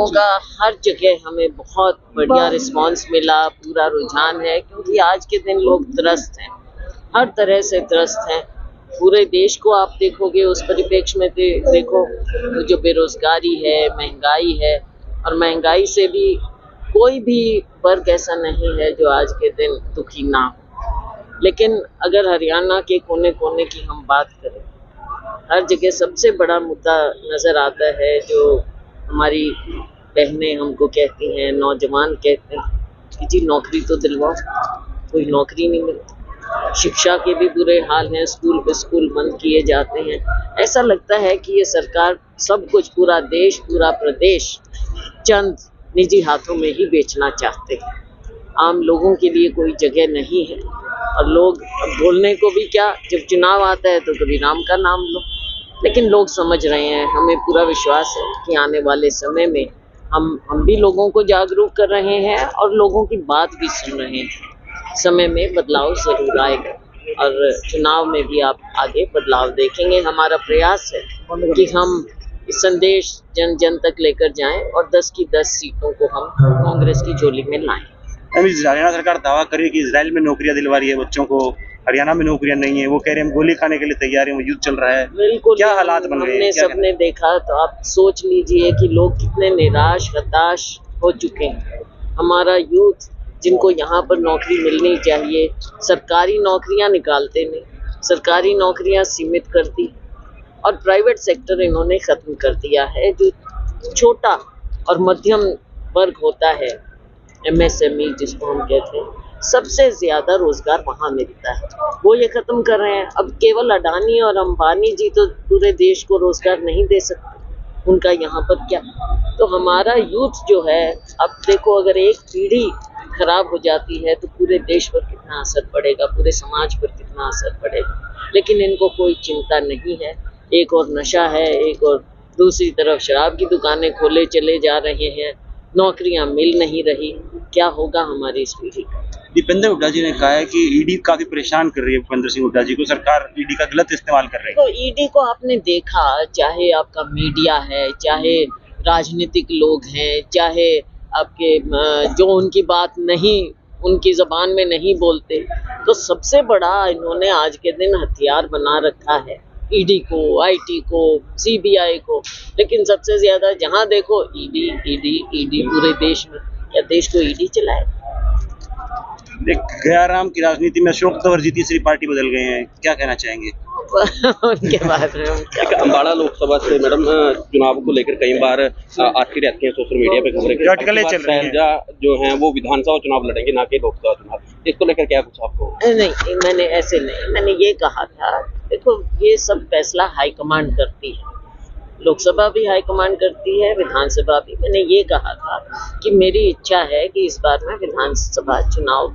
लोगों का हर जगह हमें बहुत बढ़िया रिस्पांस मिला, पूरा रुझान है, क्योंकि आज के दिन लोग त्रस्त हैं, हर तरह से त्रस्त हैं। पूरे देश को आप देखोगे उस परिप्रेक्ष्य में देखो तो जो बेरोजगारी है, महंगाई है, और महंगाई से भी कोई भी वर्ग ऐसा नहीं है जो आज के दिन दुखी ना हो। लेकिन अगर हरियाणा के कोने कोने की हम बात करें, हर जगह सबसे बड़ा मुद्दा नज़र आता है जो हमारी बहनें हमको कहती हैं, नौजवान कहते हैं कि जी नौकरी तो दिलवाओ, कोई नौकरी नहीं मिलती। शिक्षा के भी बुरे हाल हैं, स्कूल पे स्कूल बंद किए जाते हैं। ऐसा लगता है कि ये सरकार सब कुछ, पूरा देश, पूरा प्रदेश चंद निजी हाथों में ही बेचना चाहते हैं। आम लोगों के लिए कोई जगह नहीं है, और लोग बोलने को भी क्या, जब चुनाव आता है तो कभी राम का नाम लो। लेकिन लोग समझ रहे हैं, हमें पूरा विश्वास है कि आने वाले समय में हम भी लोगों को जागरूक कर रहे हैं और लोगों की बात भी सुन रहे हैं। समय में बदलाव जरूर आएगा, और चुनाव में भी आप आगे बदलाव देखेंगे। हमारा प्रयास है कि हम इस संदेश जन जन तक लेकर जाएं और 10 की 10 सीटों को हम कांग्रेस की झोली में लाएं। हरियाणा सरकार दावा कर रही है कि इजराइल में नौकरियां दिलवा रही है बच्चों को, हरियाणा में नौकरियां नहीं है। वो कह रहे हैं हम गोली खाने के लिए तैयार हैं, वो युद्ध चल रहा है। बिल्कुल, क्या हालात बन रहे हैं? हमने सबने देखा, तो आप सोच लीजिए कि लोग कितने निराश, हताश हो चुके हैं। हमारा यूथ, जिनको यहाँ पर नौकरी मिलनी चाहिए, सरकारी नौकरियाँ निकालते नहीं, सरकारी नौकरियाँ सीमित कर दी, और प्राइवेट सेक्टर इन्होंने ख़त्म कर दिया है। जो छोटा और मध्यम वर्ग होता है, MSME जिसको हम कहते हैं, सबसे ज़्यादा रोज़गार वहाँ मिलता है, वो ये ख़त्म कर रहे हैं। अब केवल अडानी और अंबानी जी तो पूरे देश को रोज़गार नहीं दे सकते, उनका यहाँ पर क्या। तो हमारा यूथ जो है, अब देखो अगर एक पीढ़ी खराब हो जाती है तो पूरे देश पर कितना असर पड़ेगा, पूरे समाज पर कितना असर पड़ेगा। लेकिन इनको कोई चिंता नहीं है। एक और नशा है, एक और दूसरी तरफ शराब की दुकानें खोले चले जा रहे हैं, नौकरियां मिल नहीं रही। क्या होगा हमारी इस पीढ़ी का। दीपेंद्र हुड्डा जी ने कहा है कि ईडी काफी परेशान कर रही है भूपेंद्र सिंह हुड्डा जी को, सरकार ईडी का गलत इस्तेमाल कर रही है। तो ईडी को आपने देखा, चाहे आपका मीडिया है, चाहे राजनीतिक लोग हैं, चाहे आपके जो उनकी बात नहीं, उनकी ज़बान में नहीं बोलते, तो सबसे बड़ा इन्होंने आज के दिन हथियार बना रखा है ईडी को, आईटी को, सीबीआई को। लेकिन सबसे ज़्यादा जहाँ देखो ईडी ईडी ईडी पूरे देश में। या देश को ईडी चलाए। गयाराम की राजनीति में अशोक तंवर जी तीसरी पार्टी बदल गए हैं, क्या कहना चाहेंगे उनके बारे में हम क्या। अम्बाड़ा लोकसभा से मैडम चुनाव को लेकर कई बार आती रहती है सोशल मीडिया पे खबरें, शैलजा जो हैं वो विधानसभा चुनाव लड़ेंगे, ना कि लोकसभा चुनाव। इसको लेकर क्या कुछ आपको? नहीं, मैंने ऐसे नहीं, मैंने ये कहा था, देखो ये सब फैसला हाईकमांड करती है, लोकसभा भी हाईकमांड करती है, विधानसभा भी। मैंने ये कहा था कि मेरी इच्छा है कि इस बार मैं विधानसभा चुनाव।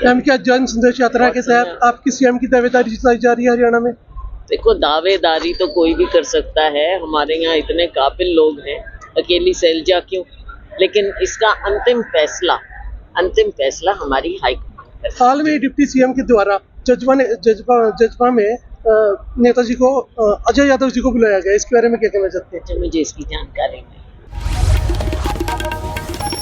मैम, क्या जन संदेश यात्रा के तहत आपकी सीएम की दावेदारी जताई जा रही है हरियाणा में? देखो, दावेदारी तो कोई भी कर सकता है, हमारे यहाँ इतने काबिल लोग हैं, अकेली शैलजा क्यों। लेकिन इसका अंतिम फैसला हमारी हाईकमांड है। हाल में डिप्टी सीएम के द्वारा जज्बा में नेताजी को, अजय यादव जी को बुलाया गया, इसके बारे में क्या कहना चाहते हैं? मुझे इसकी जानकारी नहीं।